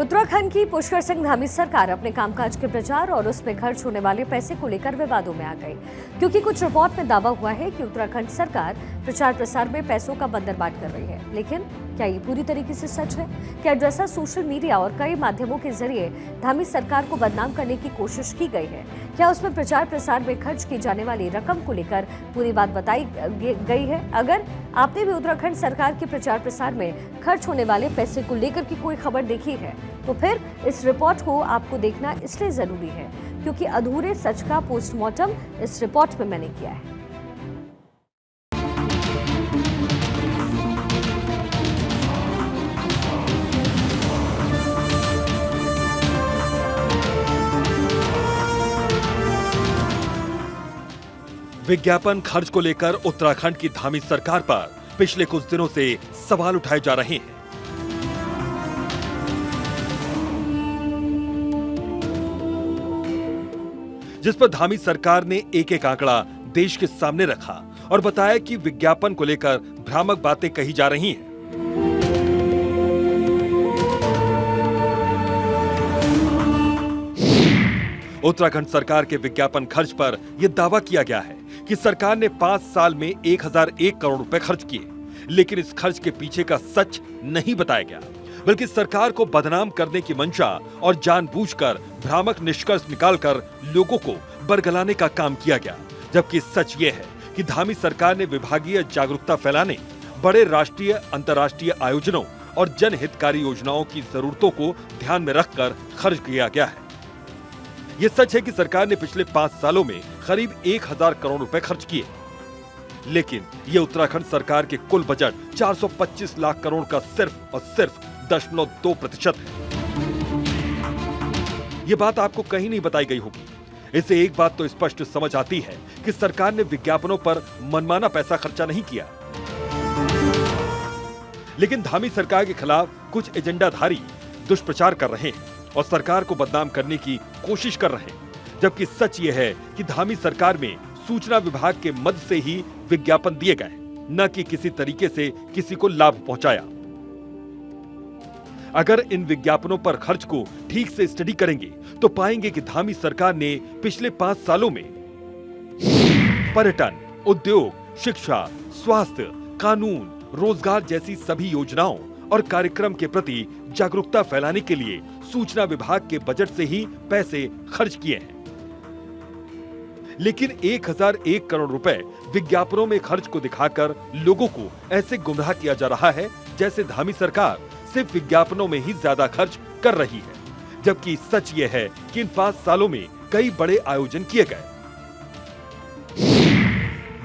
उत्तराखंड की पुष्कर सिंह धामी सरकार अपने कामकाज के प्रचार और उसमें खर्च होने वाले पैसे को लेकर विवादों में आ गई, क्योंकि कुछ रिपोर्ट में दावा हुआ है कि उत्तराखंड सरकार प्रचार प्रसार में पैसों का बंदरबाट कर रही है। लेकिन क्या ये पूरी तरीके से सच है? क्या जैसा सोशल मीडिया और कई माध्यमों के जरिए धामी सरकार को बदनाम करने की कोशिश की गई है, क्या उसमें प्रचार प्रसार में खर्च की जाने वाली रकम को लेकर पूरी बात बताई गई है? अगर आपने भी उत्तराखंड सरकार के प्रचार प्रसार में खर्च होने वाले पैसे को लेकर की कोई खबर देखी है, तो फिर इस रिपोर्ट को आपको देखना इसलिए जरूरी है क्योंकि अधूरे सच का पोस्टमार्टम इस रिपोर्ट में मैंने किया है। विज्ञापन खर्च को लेकर उत्तराखंड की धामी सरकार पर पिछले कुछ दिनों से सवाल उठाए जा रहे हैं। जिस पर धामी सरकार ने एक एक आंकड़ा देश के सामने रखा और बताया कि विज्ञापन को लेकर भ्रामक बातें कही जा रही हैं। उत्तराखंड सरकार के विज्ञापन खर्च पर यह दावा किया गया है कि सरकार ने 5 साल में 1001 करोड़ रुपए खर्च किए, लेकिन इस खर्च के पीछे का सच नहीं बताया गया, बल्कि सरकार को बदनाम करने की मंशा और जानबूझकर भ्रामक निष्कर्ष निकालकर लोगों को बरगलाने का काम किया गया। जबकि सच ये है कि धामी सरकार ने विभागीय जागरूकता फैलाने, बड़े राष्ट्रीय अंतर्राष्ट्रीय आयोजनों और जनहितकारी योजनाओं की जरूरतों को ध्यान में रखकर खर्च किया गया है। ये सच है कि सरकार ने पिछले 5 सालों में करीब 1000 करोड़ रुपए खर्च किए, लेकिन ये उत्तराखंड सरकार के कुल बजट 425 लाख करोड़ का सिर्फ और सिर्फ 0.2% है। ये बात आपको कहीं नहीं बताई गई होगी। इससे एक बात तो स्पष्ट समझ आती है कि सरकार ने विज्ञापनों पर मनमाना पैसा खर्चा नहीं किया, लेकिन धामी सरकार के खिलाफ कुछ एजेंडाधारी दुष्प्रचार कर रहे हैं और सरकार को बदनाम करने की कोशिश कर रहे हैं। जबकि सच ये है कि धामी सरकार में सूचना विभाग के मद से ही विज्ञापन दिए गए, न कि किसी तरीके से किसी को लाभ पहुंचाया। अगर इन विज्ञापनों पर खर्च को ठीक से स्टडी करेंगे तो पाएंगे कि धामी सरकार ने पिछले 5 सालों में पर्यटन, उद्योग, शिक्षा, स्वास्थ्य, कानून, रोजगार जैसी सभी योजनाओं और कार्यक्रम के प्रति जागरूकता फैलाने के लिए सूचना विभाग के बजट से ही पैसे खर्च किए हैं। लेकिन 1001 करोड़ रुपए विज्ञापनों में खर्च को दिखाकर लोगों को ऐसे गुमराह किया जा रहा है जैसे धामी सरकार सिर्फ विज्ञापनों में ही ज्यादा खर्च कर रही है। जबकि सच ये है कि इन 5 सालों में कई बड़े आयोजन किए गए,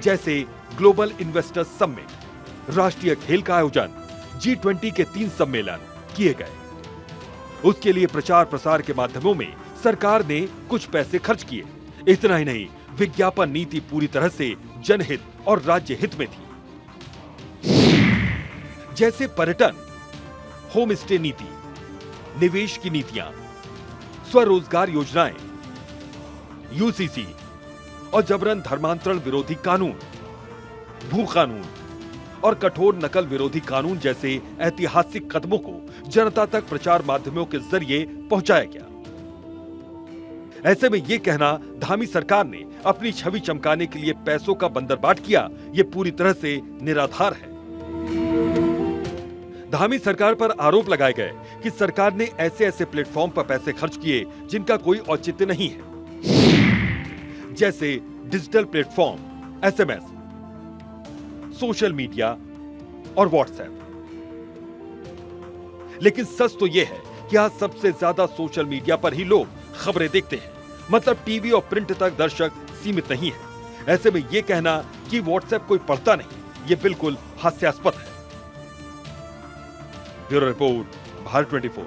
जैसे ग्लोबल इन्वेस्टर्स समिट, राष्ट्रीय खेल का आयोजन, G20 के 3 सम्मेलन किए गए। उसके लिए प्रचार प्रसार के माध्यमों में सरकार ने कुछ पैसे खर्च किए। इतना ही नहीं, विज्ञापन नीति पूरी तरह से जनहित और राज्य हित में थी, जैसे पर्यटन, होम स्टे नीति, निवेश की नीतियां, स्वरोजगार योजनाएं, यूसीसी और जबरन धर्मांतरण विरोधी कानून, भू कानून और कठोर नकल विरोधी कानून जैसे ऐतिहासिक कदमों को जनता तक प्रचार माध्यमों के जरिए पहुंचाया गया। ऐसे में यह कहना धामी सरकार ने अपनी छवि चमकाने के लिए पैसों का बंदरबाट किया, यह पूरी तरह से निराधार है। धामी सरकार पर आरोप लगाए गए कि सरकार ने ऐसे ऐसे प्लेटफॉर्म पर पैसे खर्च किए जिनका कोई औचित्य नहीं है, जैसे digital platform, SMS, social media और व्हाट्सएप। लेकिन सच तो यह है कि आज सबसे ज्यादा सोशल मीडिया पर ही लोग खबरें देखते हैं, मतलब टीवी और प्रिंट तक दर्शक सीमित नहीं है। ऐसे में यह कहना कि व्हाट्सएप कोई पढ़ता नहीं, यह बिल्कुल हास्यास्पद है। Bureau report, Bharat 24।